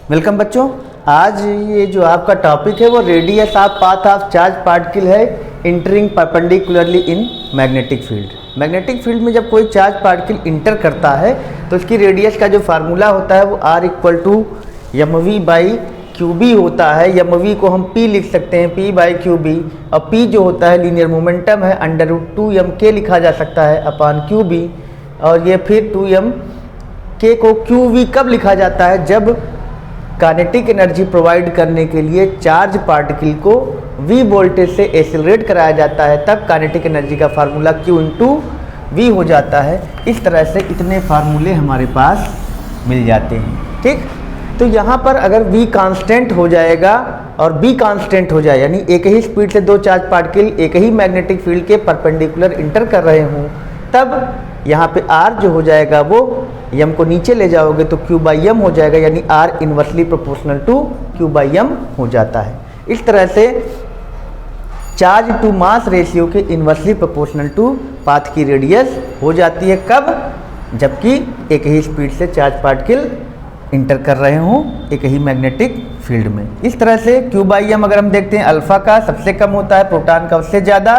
Welcome बच्चों। आज ये जो आपका टॉपिक है वो radius of path of charge particle है entering perpendicularly in magnetic field. Magnetic field में जब कोई चार्ज पार्टिकल इंटर करता है तो उसकी रेडियस का जो फार्मूला होता है वो r equal to mv by q b होता है। mv को हम p लिख सकते हैं, p बाई क्यू बी, और p जो होता है लीनियर मोमेंटम है √2m k लिखा जा सकता है अपॉन क्यू बी। और ये फिर 2m k को क्यू वी कब लिखा जाता है? जब काइनेटिक एनर्जी प्रोवाइड करने के लिए चार्ज पार्टिकल को v वोल्टेज से एक्सेलरेट कराया जाता है, तब काइनेटिक एनर्जी का फार्मूला q इंटू वी हो जाता है। इस तरह से इतने फार्मूले हमारे पास मिल जाते हैं। ठीक, तो यहाँ पर अगर v कांस्टेंट हो जाएगा और b कांस्टेंट हो जाए, यानी एक ही स्पीड से दो चार्ज पार्टिकल एक ही मैग्नेटिक फील्ड के परपेंडिकुलर इंटर कर रहे हों, तब यहाँ पे r जो हो जाएगा वो m को नीचे ले जाओगे तो q बाई m हो जाएगा, यानी r inversely proportional to q by m हो जाता है। इस तरह से चार्ज टू मास रेशियो के इन्वर्सली प्रोपोर्शनल टू पाथ की रेडियस हो जाती है। कब? जबकि एक ही स्पीड से चार्ज पार्टिकल इंटर कर रहे हों एक ही मैग्नेटिक फील्ड में। इस तरह से q बाई m अगर हम देखते हैं, अल्फा का सबसे कम होता है, प्रोटॉन का उससे ज़्यादा,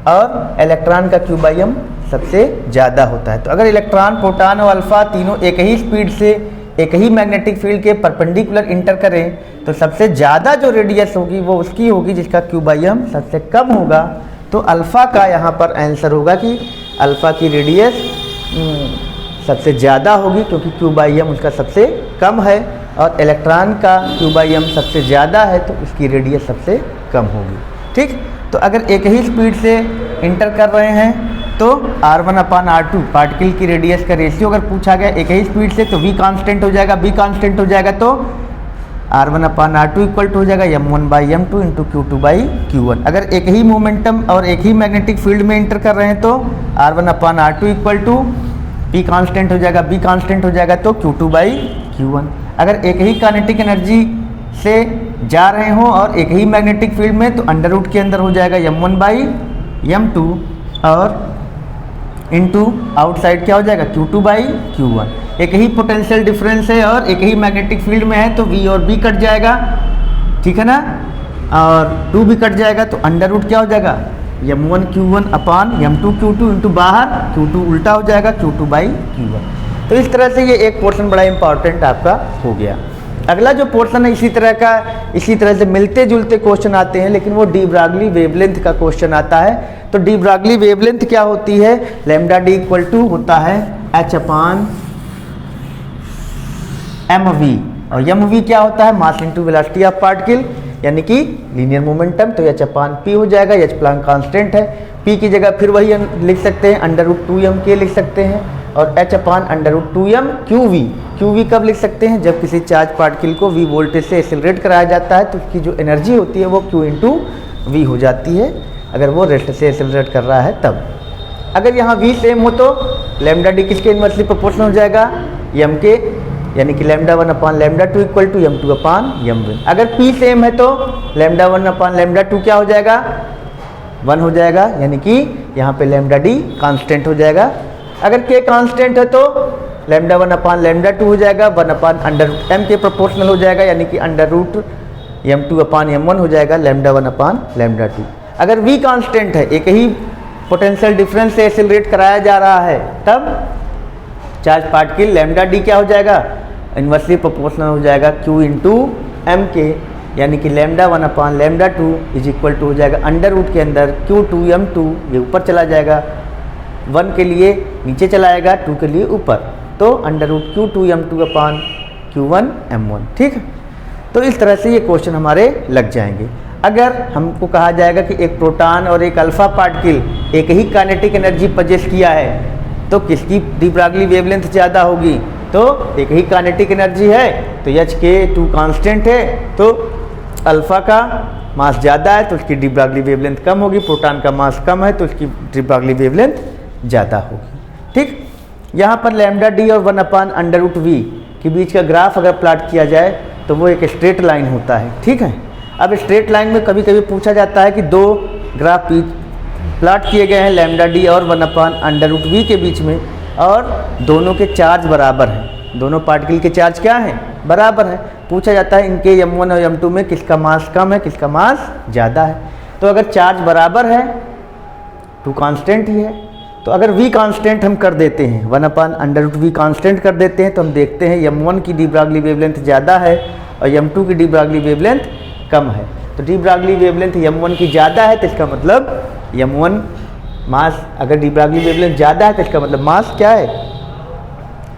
और इलेक्ट्रॉन का q बाई m सबसे ज़्यादा होता है। तो अगर इलेक्ट्रॉन, प्रोटॉन और अल्फा तीनों एक ही स्पीड से एक ही मैग्नेटिक फील्ड के परपेंडिकुलर इंटर करें तो सबसे ज़्यादा जो रेडियस होगी वो उसकी होगी जिसका q बाई m सबसे कम होगा। तो अल्फ़ा का यहाँ पर आंसर होगा कि अल्फ़ा की रेडियस सबसे ज़्यादा होगी क्योंकि q बाई m उसका सबसे कम है, और इलेक्ट्रॉन का q बाई m सबसे ज़्यादा है तो इसकी रेडियस सबसे कम होगी। ठीक, तो अगर एक ही स्पीड से इंटर कर रहे हैं तो r1 अपान r2 पार्टिकल की रेडियस का रेशियो अगर पूछा गया एक ही स्पीड से तो v कांस्टेंट हो जाएगा, b कांस्टेंट हो जाएगा, तो r1 upon r2 equal to हो जाएगा m1 by m2 into q2 by q1। अगर एक ही मोमेंटम और एक ही मैग्नेटिक फील्ड में इंटर कर रहे हैं तो r1 upon r2 equal to p constant हो जाएगा, b कांस्टेंट हो जाएगा, तो q2 बाई q1। अगर एक ही काइनेटिक एनर्जी से जा रहे हों और एक ही मैग्नेटिक फील्ड में तो अंडर रूट के अंदर हो जाएगा m1 बाई m2 और इनटू आउटसाइड क्या हो जाएगा q2 बाई q1। एक ही पोटेंशियल डिफरेंस है और एक ही मैग्नेटिक फील्ड में है तो v और b कट जाएगा, ठीक है ना, और 2 भी कट जाएगा तो अंडर रूट क्या हो जाएगा m1 q1 अपान m2 q2 इंटू बाहर q2 उल्टा हो जाएगा q2 बाई q1। तो इस तरह से ये एक पोर्शन बड़ा इंपॉर्टेंट आपका हो गया। अगला जो पोर्शन है इसी तरह से मिलते जुलते क्वेश्चन आते हैं, लेकिन वो डी ब्रागली वेवलेंथ का क्वेश्चन आता है। तो डी ब्रागली वेवलेंथ क्या होती है? लैम्डा डी इक्वल टू होता है h अपान mv, और mv क्या होता है? Mass into velocity of particle, यानी कि लीनियर मोमेंटम, तो h अपान p हो जाएगा। h प्लैंक कांस्टेंट है, p की जगह फिर वही लिख सकते हैं √2m k लिख सकते हैं, और h अपान √2m qv कब लिख सकते हैं? जब किसी चार्ज पार्टिकल को v वोल्टेज से एक्सेलरेट कराया जाता है तो उसकी जो एनर्जी होती है वो q इंटू वी हो जाती है, अगर वो रेस्ट से एक्सेलरेट कर रहा है तब। अगर यहाँ v सेम हो तो लैम्डा डी किसके इन्वर्सली प्रोपोर्शनल हो जाएगा? m के, यानी कि λ1 अपान λ2 equal to m2 upon m1। अगर p सेम है तो λ1 अपान λ2 क्या हो जाएगा? 1 हो जाएगा, यानी कि यहाँ पे लैम्डा डी कांस्टेंट हो जाएगा। अगर k कांस्टेंट है तो λ1 अपान λ2 हो जाएगा, 1 अपान अंडर रूट m के प्रोपोर्शनल हो जाएगा, यानी कि अंडर रूट m2 अपान m1 हो जाएगा λ1 अपान λ2। अगर v कांस्टेंट है, एक ही पोटेंशियल डिफरेंस से एक्सेलरेट कराया जा रहा है, तब चार्ज पार्टिकल लैम्डा डी क्या हो जाएगा? इन्वर्सली प्रोपोर्शनल हो जाएगा q इंटू एम के, यानी कि λ1 अपान λ2 इज इक्वल टू हो जाएगा अंडर रूट के अंदर q2 m2, ये ऊपर चला जाएगा, 1 के लिए नीचे चला आएगा, 2 के लिए ऊपर, तो अंडर रूट q2 m2 अपान q1 m1। ठीक है, तो इस तरह से ये क्वेश्चन हमारे लग जाएंगे। अगर हमको कहा जाएगा कि एक प्रोटॉन और एक अल्फा पार्टिकल एक ही काइनेटिक एनर्जी पजेस किया है तो किसकी डी ब्रागली वेवलेंथ ज़्यादा होगी? तो एक ही काइनेटिक एनर्जी है तो h2 कांस्टेंट है तो अल्फा का मास ज़्यादा है तो उसकी डी ब्रागली वेवलेंथ कम होगी, प्रोटॉन का मास कम है तो उसकी डी ब्रागली वेवलेंथ ज़्यादा होगी। ठीक, यहाँ पर लैम्डा डी और 1 अपान अंडर रूट वी के बीच का ग्राफ अगर प्लॉट किया जाए तो वो एक स्ट्रेट लाइन होता है। ठीक है, अब स्ट्रेट लाइन में कभी कभी पूछा जाता है कि दो ग्राफ प्लॉट किए गए हैं लैम्डा डी और 1 अपान अंडर रूट वी के बीच में, और दोनों के चार्ज बराबर हैं, दोनों पार्टिकल के चार्ज क्या हैं? बराबर है। पूछा जाता है इनके m1 और m2 में किसका मास कम है, किसका मास ज़्यादा है। तो अगर चार्ज बराबर है तो कांस्टेंट ही है। तो अगर v कांस्टेंट हम कर देते हैं 1/√v कांस्टेंट कर देते हैं तो हम देखते हैं m1 की डी ब्रागली वेवलेंथ ज़्यादा है और m2 की डी ब्रागली वेवलेंथ कम है। तो डी ब्रागली वेवलेंथ m1 की ज़्यादा है तो इसका मतलब m1 मास, अगर डी ब्रागली वेवलेंथ ज़्यादा है तो इसका मतलब मास क्या है,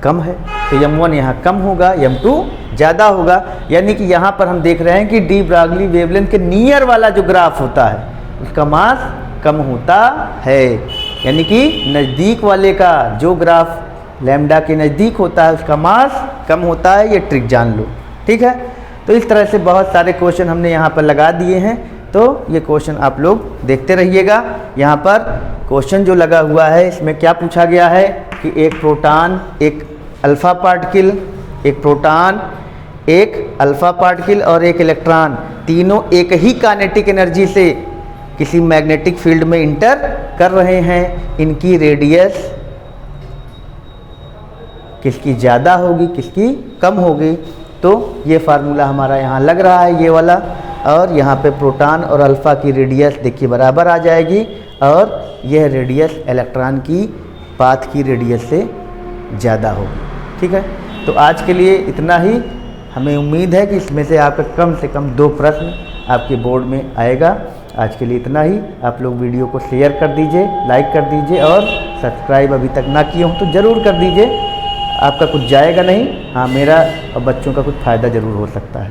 कम है। तो m1 यहाँ कम होगा, m2 ज़्यादा होगा। यानी कि यहाँ पर हम देख रहे हैं कि डी ब्रागली वेवलेंथ के नियर वाला जो ग्राफ होता है उसका मास कम होता है। यानी कि नज़दीक वाले का जो ग्राफ लैम्डा के नज़दीक होता है उसका मास कम होता है। ये ट्रिक जान लो, ठीक है। तो इस तरह से बहुत सारे क्वेश्चन हमने यहाँ पर लगा दिए हैं। तो ये क्वेश्चन आप लोग देखते रहिएगा। यहाँ पर क्वेश्चन जो लगा हुआ है इसमें क्या पूछा गया है कि एक प्रोटॉन, एक अल्फ़ा पार्टिकल, एक प्रोटॉन, एक अल्फ़ा पार्टिकल और एक इलेक्ट्रॉन, तीनों एक ही काइनेटिक एनर्जी से किसी मैग्नेटिक फील्ड में इंटर कर रहे हैं। इनकी रेडियस किसकी ज़्यादा होगी, किसकी कम होगी। तो ये फार्मूला हमारा यहाँ लग रहा है, ये वाला। और यहाँ पे प्रोटॉन और अल्फ़ा की रेडियस देखिए बराबर आ जाएगी और यह रेडियस इलेक्ट्रॉन की पाथ की रेडियस से ज़्यादा होगी, ठीक है। तो आज के लिए इतना ही। हमें उम्मीद है कि इसमें से कम 2 प्रश्न आपके बोर्ड में आएगा। आज के लिए इतना ही। आप लोग वीडियो को शेयर कर दीजिए, लाइक कर दीजिए और सब्सक्राइब अभी तक ना किए हों तो ज़रूर कर दीजिए। आपका कुछ जाएगा नहीं, हाँ मेरा और बच्चों का कुछ फ़ायदा ज़रूर हो सकता है।